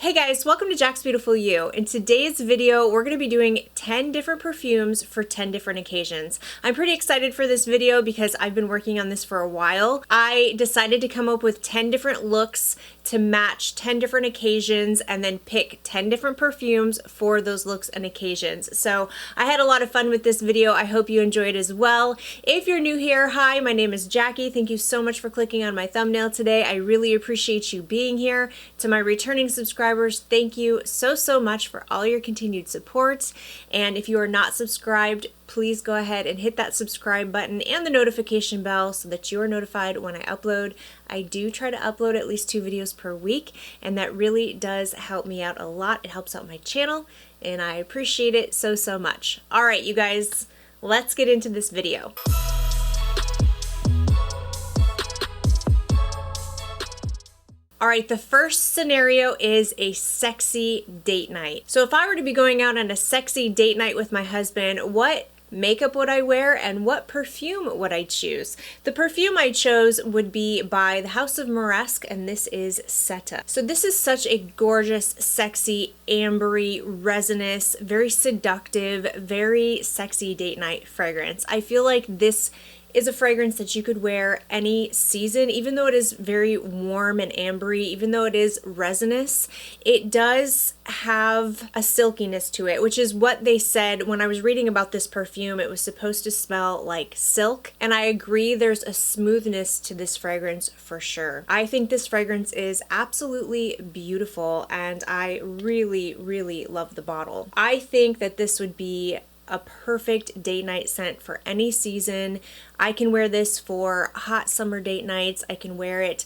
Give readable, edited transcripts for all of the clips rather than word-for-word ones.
Hey guys, welcome to Jaxbeautifulyou. In today's video, we're going to be doing 10 different perfumes for 10 different occasions. I'm pretty excited for this video because I've been working on this for a while. I decided to come up with 10 different looks to match 10 different occasions and then pick 10 different perfumes for those looks and occasions. So I had a lot of fun with this video. I hope you enjoyed as well. If you're new here, hi, my name is Jackie. Thank you so much for clicking on my thumbnail today. I really appreciate you being here. To my returning subscribers, thank you so much for all your continued support. And if you are not subscribed, please go ahead and hit that subscribe button and the notification bell so that you are notified when I upload. I do try to upload at least 2 videos per week, and that really does help me out a lot. It helps out my channel, and I appreciate it so much. All right, you guys, let's get into this video. All right, the first scenario is a sexy date night. So if I were to be going out on a sexy date night with my husband, what makeup would I wear and what perfume would I choose? The perfume I chose would be by the House of Moresque, and this is Seta. So this is such a gorgeous, sexy, ambery, resinous, very seductive, very sexy date night fragrance. I feel like this is a fragrance that you could wear any season, even though it is very warm and ambery, even though it is resinous, it does have a silkiness to it, which is what they said when I was reading about this perfume. It was supposed to smell like silk, and I agree there's a smoothness to this fragrance for sure. I think this fragrance is absolutely beautiful, and I really love the bottle. I think that this would be a perfect date night scent for any season. I can wear this for hot summer date nights. I can wear it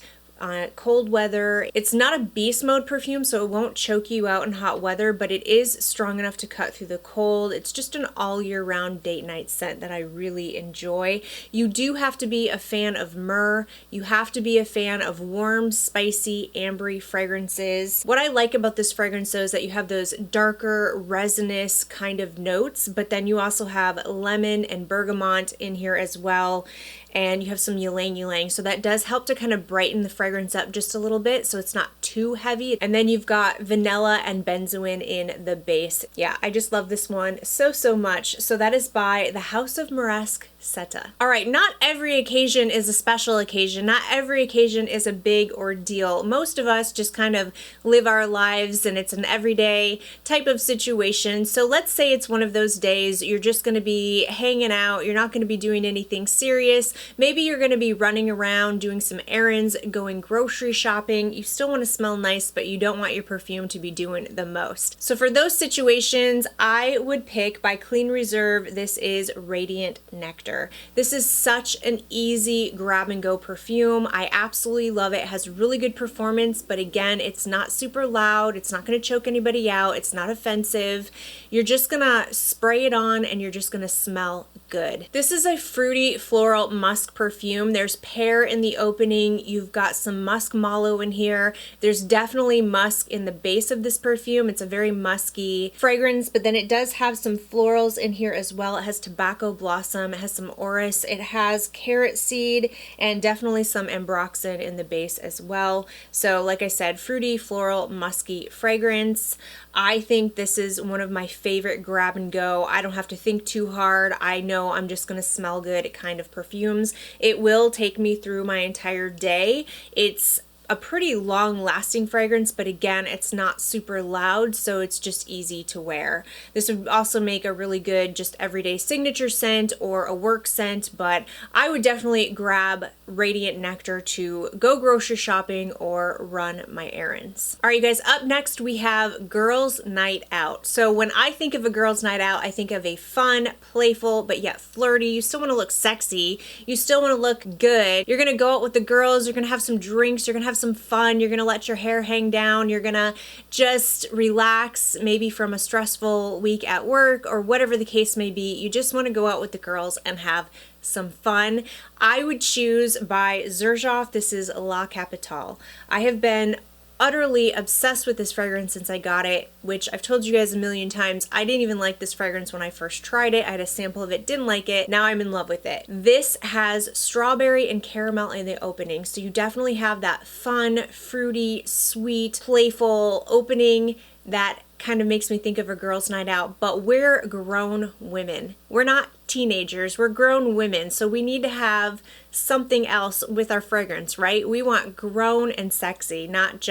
cold weather. It's not a beast mode perfume, so it won't choke you out in hot weather, but it is strong enough to cut through the cold. It's just an all year round date night scent that I really enjoy. You do have to be a fan of myrrh. You have to be a fan of warm, spicy, ambery fragrances. What I like about this fragrance though is that you have those darker, resinous kind of notes, but then you also have lemon and bergamot in here as well. And you have some ylang ylang, so that does help to kind of brighten the fragrance up just a little bit so it's not too heavy. And then you've got vanilla and benzoin in the base. Yeah, I just love this one so much. So that is by the House of Moresque Seta. All right, not every occasion is a special occasion. Not every occasion is a big ordeal. Most of us just kind of live our lives and it's an everyday type of situation. So let's say it's one of those days you're just going to be hanging out. You're not going to be doing anything serious. Maybe you're going to be running around doing some errands, going grocery shopping. You still want to smell nice, but you don't want your perfume to be doing the most. So for those situations, I would pick by Clean Reserve. This is Radiant Nectar. This is such an easy grab and go perfume. I absolutely love it. It has really good performance, but again, it's not super loud. It's not going to choke anybody out. It's not offensive. You're just going to spray it on and you're just going to smell good. This is a fruity floral musk perfume. There's pear in the opening. You've got some musk mallow in here. There's definitely musk in the base of this perfume. It's a very musky fragrance, but then it does have some florals in here as well. It has tobacco blossom. It has some orris. It has carrot seed and definitely some ambroxan in the base as well. So like I said, fruity, floral, musky fragrance. I think this is one of my favorite grab and go. I don't have to think too hard. I know I'm just going to smell good kind of perfumes. It will take me through my entire day. It's a pretty long lasting fragrance, but again, it's not super loud, so it's just easy to wear. This would also make a really good just everyday signature scent or a work scent, but I would definitely grab Radiant Nectar to go grocery shopping or run my errands. All right, you guys, up next we have Girls Night Out. So when I think of a girls night out, I think of a fun, playful, but yet flirty. You still want to look sexy. You still want to look good. You're going to go out with the girls. You're going to have some drinks. You're going to have some fun. You're going to let your hair hang down. You're going to just relax, maybe from a stressful week at work or whatever the case may be. You just want to go out with the girls and have some fun. I would choose by Xerjoff. This is La Capitale. I have been utterly obsessed with this fragrance since I got it, which I've told you guys a million times. I didn't even like this fragrance when I first tried it. I had a sample of it, didn't like it. Now I'm in love with it. This has strawberry and caramel in the opening, so you definitely have that fun, fruity, sweet, playful opening that kind of makes me think of a girls' night out, but we're grown women. We're not teenagers, we're grown women, so we need to have something else with our fragrance, right? We want grown and sexy, not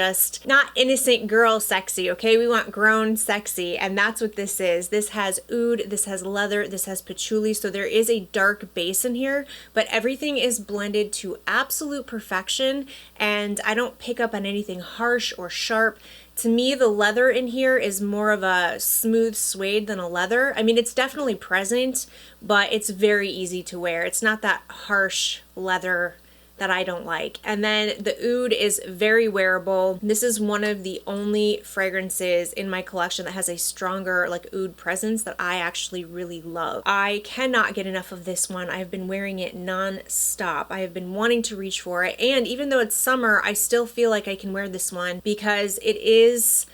innocent girl sexy, okay? We want grown sexy, and that's what this is. This has oud, this has leather, this has patchouli, so there is a dark base in here, but everything is blended to absolute perfection, and I don't pick up on anything harsh or sharp. To me, the leather in here is more of a smooth suede than a leather. I mean, it's definitely present, but it's very easy to wear. It's not that harsh leather that I don't like. And then the oud is very wearable. This is one of the only fragrances in my collection that has a stronger like oud presence that I actually really love. I cannot get enough of this one. I've been wearing it non-stop. I have been wanting to reach for it. And even though it's summer, I still feel like I can wear this one because it is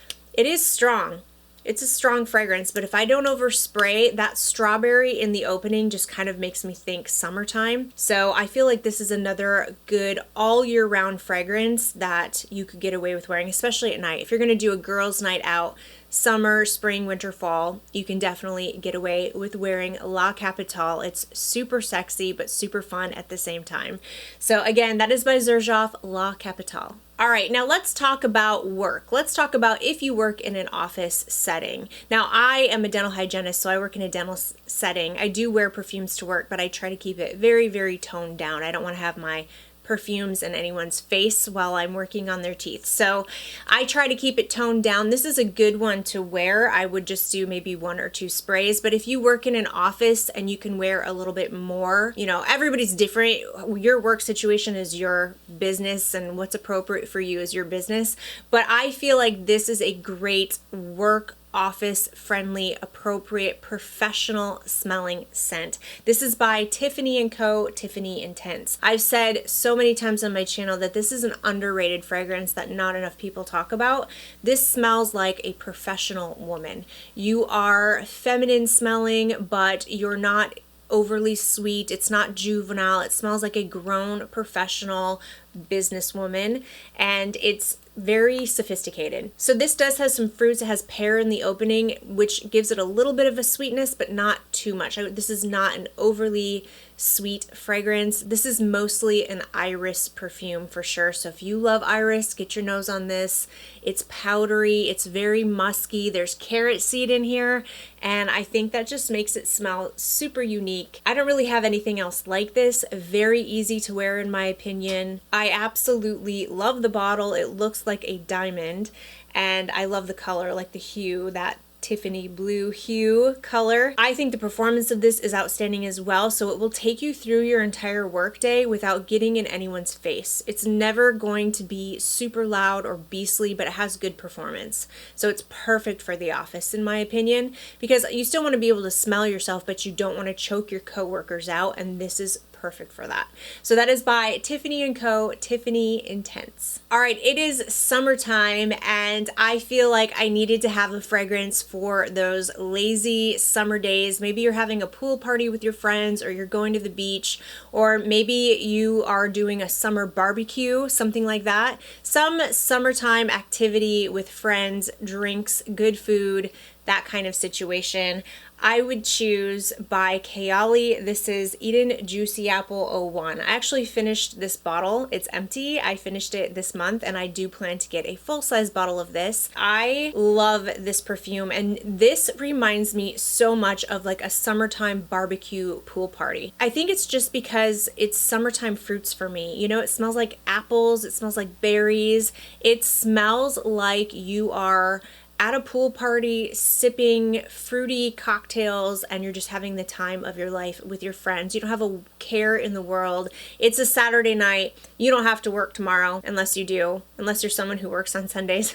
strong. It's a strong fragrance, but if I don't overspray, that strawberry in the opening just kind of makes me think summertime. So I feel like this is another good all year round fragrance that you could get away with wearing, especially at night. If you're gonna do a girls' night out, summer, spring, winter, fall, you can definitely get away with wearing La Capitale. It's super sexy, but super fun at the same time. So again, that is by Xerjoff La Capitale. All right, now let's talk about work. Let's talk about if you work in an office setting. Now, I am a dental hygienist, so I work in a dental setting. I do wear perfumes to work, but I try to keep it very, very toned down. I don't want to have my perfumes in anyone's face while I'm working on their teeth. So I try to keep it toned down. This is a good one to wear. I would just do maybe 1 or 2 sprays, but if you work in an office and you can wear a little bit more, you know, everybody's different. Your work situation is your business and what's appropriate for you is your business. But I feel like this is a great work office friendly, appropriate, professional smelling scent. This is by Tiffany & Co. Tiffany Intense. I've said so many times on my channel that this is an underrated fragrance that not enough people talk about. This smells like a professional woman. You are feminine smelling, but you're not overly sweet. It's not juvenile. It smells like a grown professional businesswoman, and it's very sophisticated. So this does have some fruits. It has pear in the opening, which gives it a little bit of a sweetness, but not too much. This is not an overly sweet fragrance. This is mostly an iris perfume for sure. So if you love iris, get your nose on this. It's powdery, it's very musky. There's carrot seed in here, and I think that just makes it smell super unique. I don't really have anything else like this. Very easy to wear in my opinion. I absolutely love the bottle. It looks like a diamond, and I love the color, like the hue, that Tiffany blue hue color. I think the performance of this is outstanding as well, so it will take you through your entire workday without getting in anyone's face. It's never going to be super loud or beastly, but it has good performance. So it's perfect for the office in my opinion, because you still want to be able to smell yourself, but you don't want to choke your coworkers out, and this is perfect for that. So that is by Tiffany & Co. Tiffany Intense. All right, it is summertime, and I feel like I needed to have a fragrance for those lazy summer days. Maybe you're having a pool party with your friends, or you're going to the beach, or maybe you are doing a summer barbecue, something like that. Some summertime activity with friends, drinks, good food, that kind of situation. I would choose by Kayali. This is Eden Juicy Apple 01. I actually finished this bottle. It's empty. I finished it this month, and I do plan to get a full-size bottle of this. I love this perfume, and this reminds me so much of like a summertime barbecue pool party. I think it's just because it's summertime fruits for me. You know, it smells like apples. It smells like berries. It smells like you are at a pool party sipping fruity cocktails, and you're just having the time of your life with your friends. You don't have a care in the world. It's a Saturday night. You don't have to work tomorrow, unless you do, unless you're someone who works on Sundays.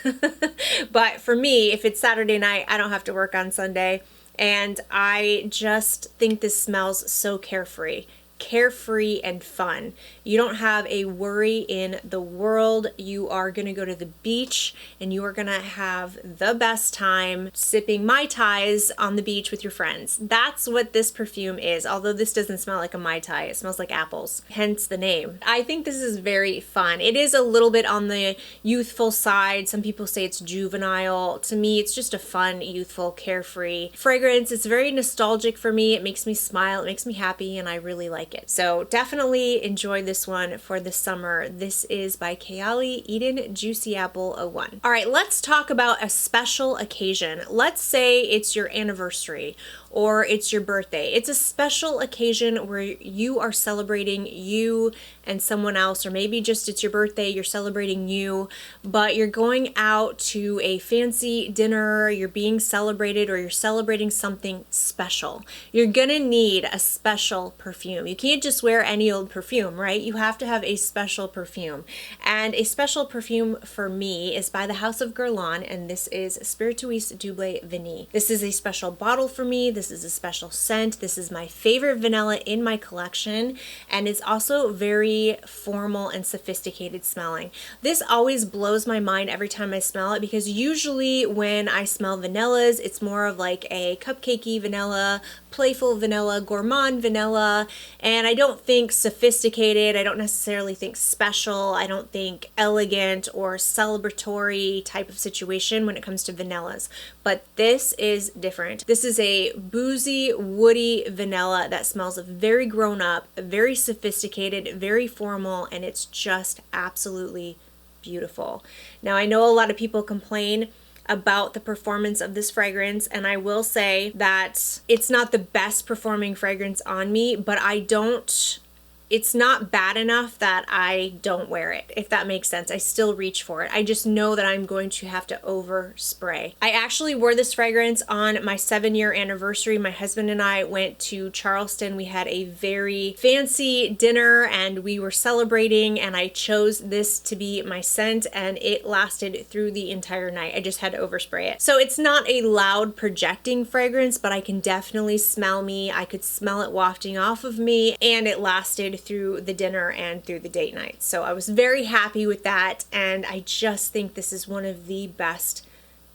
But for me, if it's Saturday night, I don't have to work on Sunday, and I just think this smells so carefree. carefree and fun. You don't have a worry in the world. You are going to go to the beach and you are going to have the best time sipping Mai Tais on the beach with your friends. That's what this perfume is. Although this doesn't smell like a Mai Tai, it smells like apples, hence the name. I think this is very fun. It is a little bit on the youthful side. Some people say it's juvenile. To me, it's just a fun, youthful, carefree fragrance. It's very nostalgic for me. It makes me smile, it makes me happy, and I really like it. So definitely enjoy this one for the summer. This is by Kayali, Eden Juicy Apple 01. All right, let's talk about a special occasion. Let's say it's your anniversary or it's your birthday. It's a special occasion where you are celebrating you and someone else, or maybe just it's your birthday, you're celebrating you, but you're going out to a fancy dinner, you're being celebrated, or you're celebrating something special. You're gonna need a special perfume. You can't just wear any old perfume, right? You have to have a special perfume. And a special perfume for me is by the House of Guerlain, and this is Spiritueuse Double Vanille. This is a special bottle for me. This is a special scent. This is my favorite vanilla in my collection, and it's also very formal and sophisticated smelling. This always blows my mind every time I smell it, because usually when I smell vanillas, it's more of like a cupcakey vanilla, playful vanilla, gourmand vanilla, and I don't think sophisticated, I don't necessarily think special, I don't think elegant or celebratory type of situation when it comes to vanillas. But this is different. This is a boozy, woody vanilla that smells very grown up, very sophisticated, very formal, and it's just absolutely beautiful. Now, I know a lot of people complain about the performance of this fragrance, and I will say that it's not the best performing fragrance on me, but it's not bad enough that I don't wear it, if that makes sense. I still reach for it. I just know that I'm going to have to overspray. I actually wore this fragrance on my 7-year anniversary. My husband and I went to Charleston. We had a very fancy dinner and we were celebrating, and I chose this to be my scent, and it lasted through the entire night. I just had to overspray it. So it's not a loud projecting fragrance, but I can definitely smell me. I could smell it wafting off of me, and it lasted through the dinner and through the date night. So I was very happy with that, and I just think this is one of the best,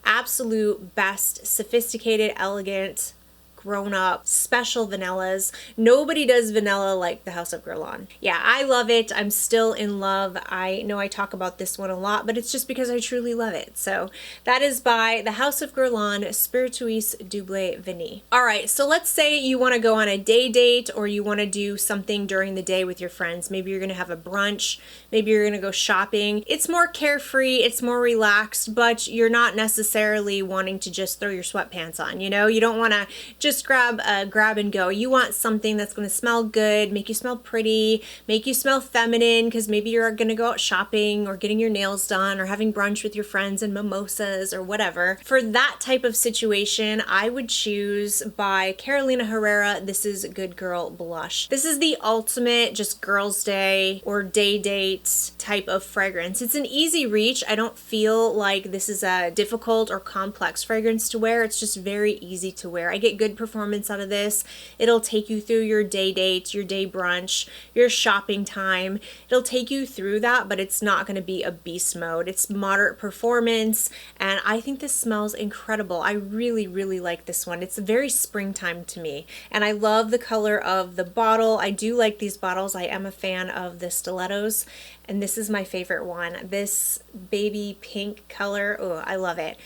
absolute best, sophisticated, elegant, grown-up, special vanillas. Nobody does vanilla like the House of Guerlain. Yeah, I love it. I'm still in love. I know I talk about this one a lot, but it's just because I truly love it. So that is by the House of Guerlain, Spiritueuse Double Vanille. All right, so let's say you want to go on a day date, or you want to do something during the day with your friends. Maybe you're going to have a brunch. Maybe you're going to go shopping. It's more carefree. It's more relaxed, but you're not necessarily wanting to just throw your sweatpants on, you know? You don't want to just grab and go. You want something that's going to smell good, make you smell pretty, make you smell feminine, because maybe you're going to go out shopping or getting your nails done or having brunch with your friends and mimosas or whatever. For that type of situation, I would choose by Carolina Herrera. This is Good Girl Blush. This is the ultimate just girls' day or day date type of fragrance. It's an easy reach. I don't feel like this is a difficult or complex fragrance to wear. It's just very easy to wear. I get good performance out of this. It'll take you through your day date, your day brunch, your shopping time. It'll take you through that, but it's not going to be a beast mode. It's moderate performance, and I think this smells incredible. I really, really like this one. It's very springtime to me, and I love the color of the bottle. I do like these bottles. I am a fan of the stilettos, and this is my favorite one. This baby pink color, oh, I love it.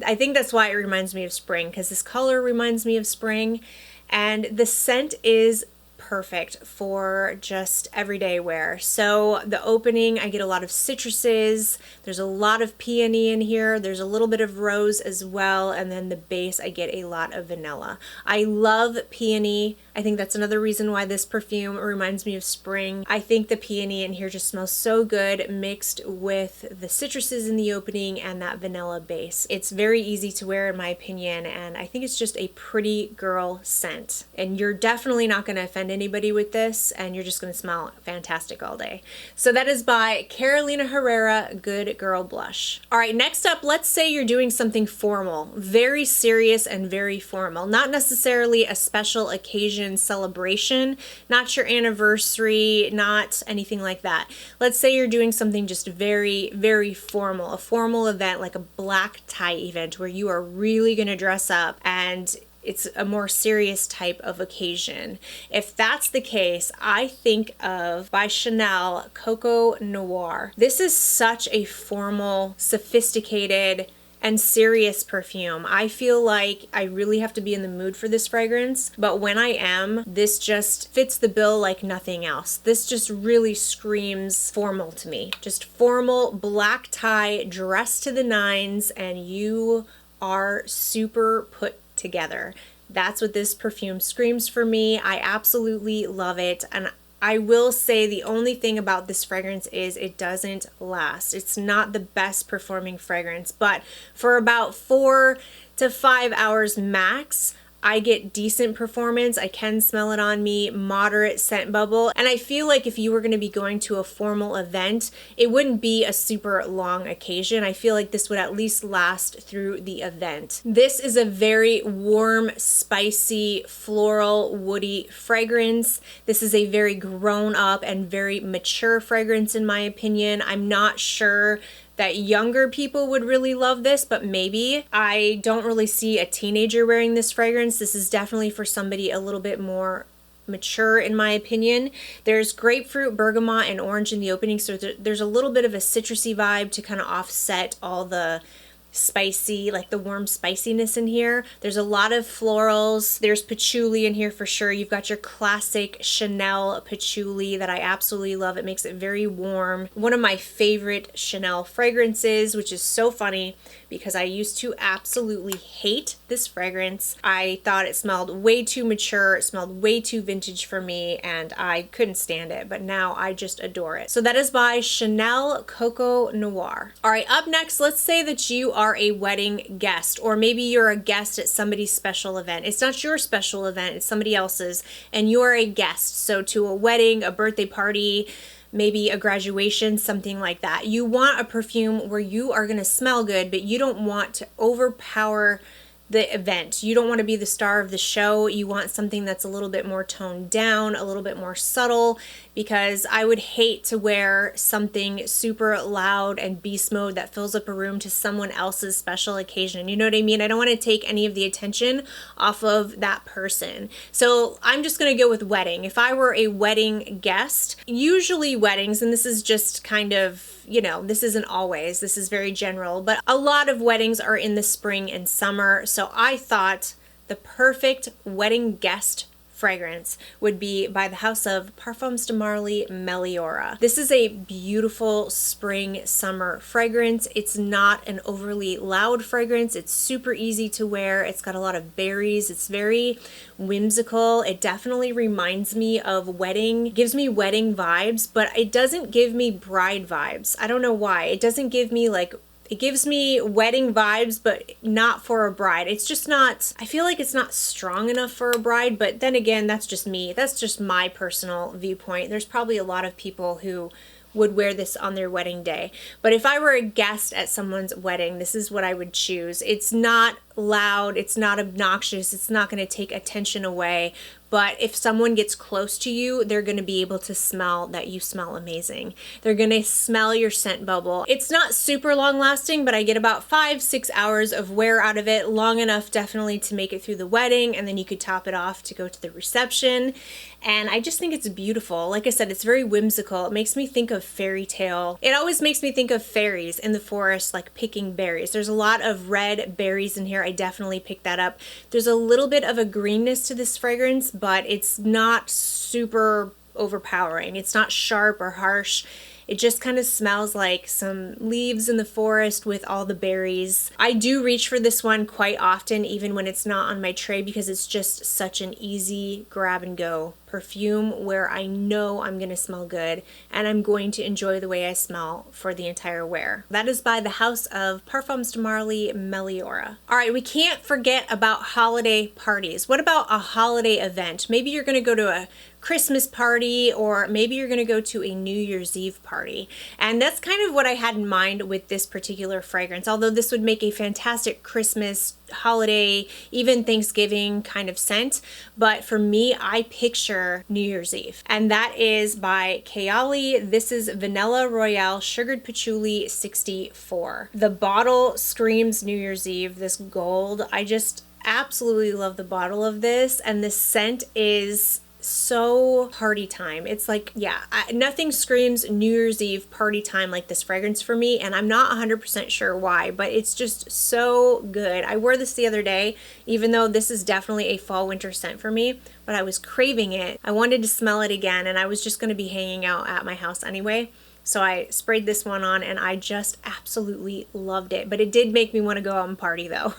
I think that's why it reminds me of spring, because this color reminds me of spring, and the scent is perfect for just everyday wear. So the opening, I get a lot of citruses, there's a lot of peony in here, there's a little bit of rose as well, and then the base, I get a lot of vanilla. I love peony. I think that's another reason why this perfume reminds me of spring. I think the peony in here just smells so good mixed with the citruses in the opening and that vanilla base. It's very easy to wear in my opinion, and I think it's just a pretty girl scent. And you're definitely not going to offend anybody with this, and you're just gonna smell fantastic all day. So that is by Carolina Herrera, Good Girl Blush. All right, next up, let's say you're doing something formal, very serious and very formal. Not necessarily a special occasion celebration, not your anniversary, not anything like that. Let's say you're doing something just very, very formal, a formal event like a black tie event where you are really gonna dress up and it's a more serious type of occasion. If that's the case, I think of, by Chanel, Coco Noir. This is such a formal, sophisticated, and serious perfume. I feel like I really have to be in the mood for this fragrance, but when I am, this just fits the bill like nothing else. This just really screams formal to me. Just formal, black tie, dressed to the nines, and you are super put together. That's what this perfume screams for me. I absolutely love it, and I will say the only thing about this fragrance is it doesn't last. It's not the best performing fragrance, but for about 4 to 5 hours max, I get decent performance. I can smell it on me, moderate scent bubble. And I feel like if you were gonna be going to a formal event, it wouldn't be a super long occasion. I feel like this would at least last through the event. This is a very warm, spicy, floral, woody fragrance. This is a very grown up and very mature fragrance in my opinion. I'm not sure that younger people would really love this, but maybe. I don't really see a teenager wearing this fragrance. This is definitely for somebody a little bit more mature in my opinion. There's grapefruit, bergamot, and orange in the opening, so there's a little bit of a citrusy vibe to kind of offset all the spicy, like the warm spiciness in here. There's a lot of florals. There's patchouli in here for sure. You've got your classic Chanel patchouli that I absolutely love. It makes it very warm. One of my favorite Chanel fragrances, which is so funny because I used to absolutely hate this fragrance. I thought it smelled way too mature, it smelled way too vintage for me, and I couldn't stand it, but now I just adore it. So that is by Chanel Coco Noir. All right, up next, let's say that you are a wedding guest, or maybe you're a guest at somebody's special event. It's not your special event, it's somebody else's, and you are a guest. So to a wedding, a birthday party, maybe a graduation, something like that. You want a perfume where you are gonna smell good, but you don't want to overpower the event. You don't want to be the star of the show. You want something that's a little bit more toned down, a little bit more subtle, because I would hate to wear something super loud and beast mode that fills up a room to someone else's special occasion. You know what I mean? I don't want to take any of the attention off of that person. So I'm just going to go with wedding. If I were a wedding guest, usually weddings, and this is just kind of, you know, this isn't always, this is very general, but a lot of weddings are in the spring and summer. So I thought the perfect wedding guest fragrance would be by the house of Parfums de Marly Meliora. This is a beautiful spring summer fragrance. It's not an overly loud fragrance. It's super easy to wear. It's got a lot of berries. It's very whimsical. It definitely reminds me of wedding, gives me wedding vibes, but it doesn't give me bride vibes. I don't know why. It doesn't give me like, it gives me wedding vibes, but not for a bride. It's just not, I feel like it's not strong enough for a bride, but then again, that's just me. That's just my personal viewpoint. There's probably a lot of people who would wear this on their wedding day. But if I were a guest at someone's wedding, this is what I would choose. It's not loud, it's not obnoxious, it's not going to take attention away, but if someone gets close to you, they're going to be able to smell that you smell amazing. They're going to smell your scent bubble. It's not super long lasting, but I get about 5-6 hours of wear out of it, long enough definitely to make it through the wedding, and then you could top it off to go to the reception. And I just think it's beautiful. Like I said, it's very whimsical. It makes me think of fairy tale. It always makes me think of fairies in the forest, like picking berries. There's a lot of red berries in here. I definitely picked that up. There's a little bit of a greenness to this fragrance, but it's not super overpowering. It's not sharp or harsh. It just kind of smells like some leaves in the forest with all the berries. I do reach for this one quite often, even when it's not on my tray, because it's just such an easy grab and go perfume where I know I'm gonna smell good and I'm going to enjoy the way I smell for the entire wear. That is by the House of Parfums de Marly, Meliora. All right, we can't forget about holiday parties. What about a holiday event? Maybe you're gonna go to a Christmas party, or maybe you're gonna go to a New Year's Eve party. And that's kind of what I had in mind with this particular fragrance, although this would make a fantastic Christmas, holiday, even Thanksgiving kind of scent. But for me, I picture New Year's Eve. And that is by Kayali. This is Vanilla Royale Sugared Patchouli 64. The bottle screams New Year's Eve, this gold. I just absolutely love the bottle of this, and the scent is so party time. It's like, yeah, nothing screams New Year's Eve party time like this fragrance for me, and I'm not 100% sure why, but it's just so good. I wore this the other day, even though this is definitely a fall winter scent for me, but I was craving it. I wanted to smell it again, and I was just going to be hanging out at my house anyway. So I sprayed this one on and I just absolutely loved it. But it did make me want to go out and party though.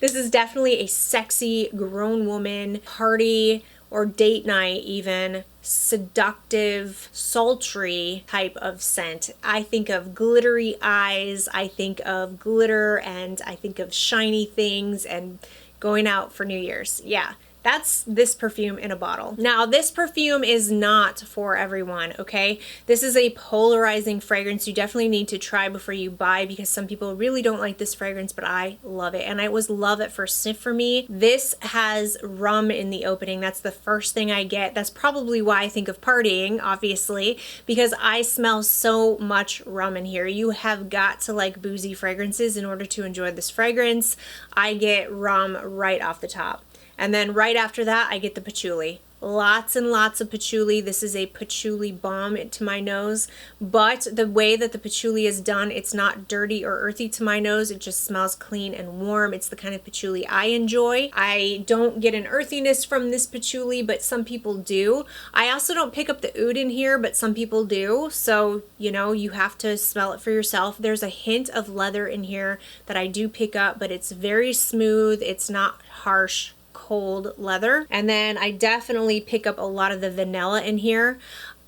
This is definitely a sexy grown woman party or date night, even seductive, sultry type of scent. I think of glittery eyes, I think of glitter, and I think of shiny things and going out for New Year's. Yeah. That's this perfume in a bottle. Now, this perfume is not for everyone, okay? This is a polarizing fragrance you definitely need to try before you buy, because some people really don't like this fragrance, but I love it. And it was love at first sniff for me. This has rum in the opening. That's the first thing I get. That's probably why I think of partying, obviously, because I smell so much rum in here. You have got to like boozy fragrances in order to enjoy this fragrance. I get rum right off the top. And then right after that, I get the patchouli. Lots and lots of patchouli. This is a patchouli bomb to my nose, but the way that the patchouli is done, it's not dirty or earthy to my nose. It just smells clean and warm. It's the kind of patchouli I enjoy. I don't get an earthiness from this patchouli, but some people do. I also don't pick up the oud in here, but some people do. So, you know, you have to smell it for yourself. There's a hint of leather in here that I do pick up, but it's very smooth. It's not harsh, cold leather. And then I definitely pick up a lot of the vanilla in here.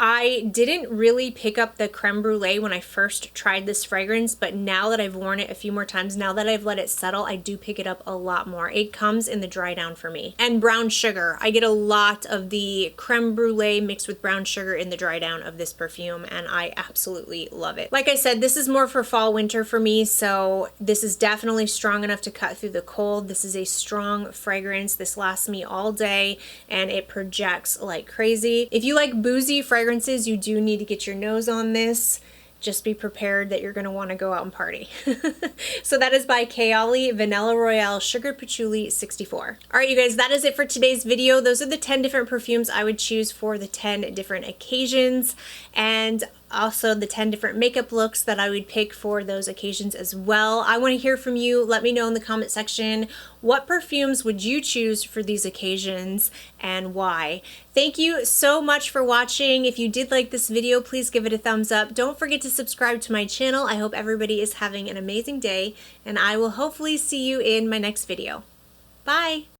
I didn't really pick up the creme brulee when I first tried this fragrance, but now that I've worn it a few more times, now that I've let it settle, I do pick it up a lot more. It comes in the dry down for me. And brown sugar. I get a lot of the creme brulee mixed with brown sugar in the dry down of this perfume, and I absolutely love it. Like I said, this is more for fall winter for me, so this is definitely strong enough to cut through the cold. This is a strong fragrance. This lasts me all day, and it projects like crazy. If you like boozy fragrances, you do need to get your nose on this. Just be prepared that you're going to want to go out and party. So that is by Kayali, Vanilla Royale Sugared Patchouli 64. All right, you guys, that is it for today's video. Those are the 10 different perfumes I would choose for the 10 different occasions, and also the 10 different makeup looks that I would pick for those occasions as well. I want to hear from you. Let me know in the comment section, what perfumes would you choose for these occasions and why? Thank you so much for watching. If you did like this video, please give it a thumbs up. Don't forget to subscribe to my channel. I hope everybody is having an amazing day, and I will hopefully see you in my next video. Bye!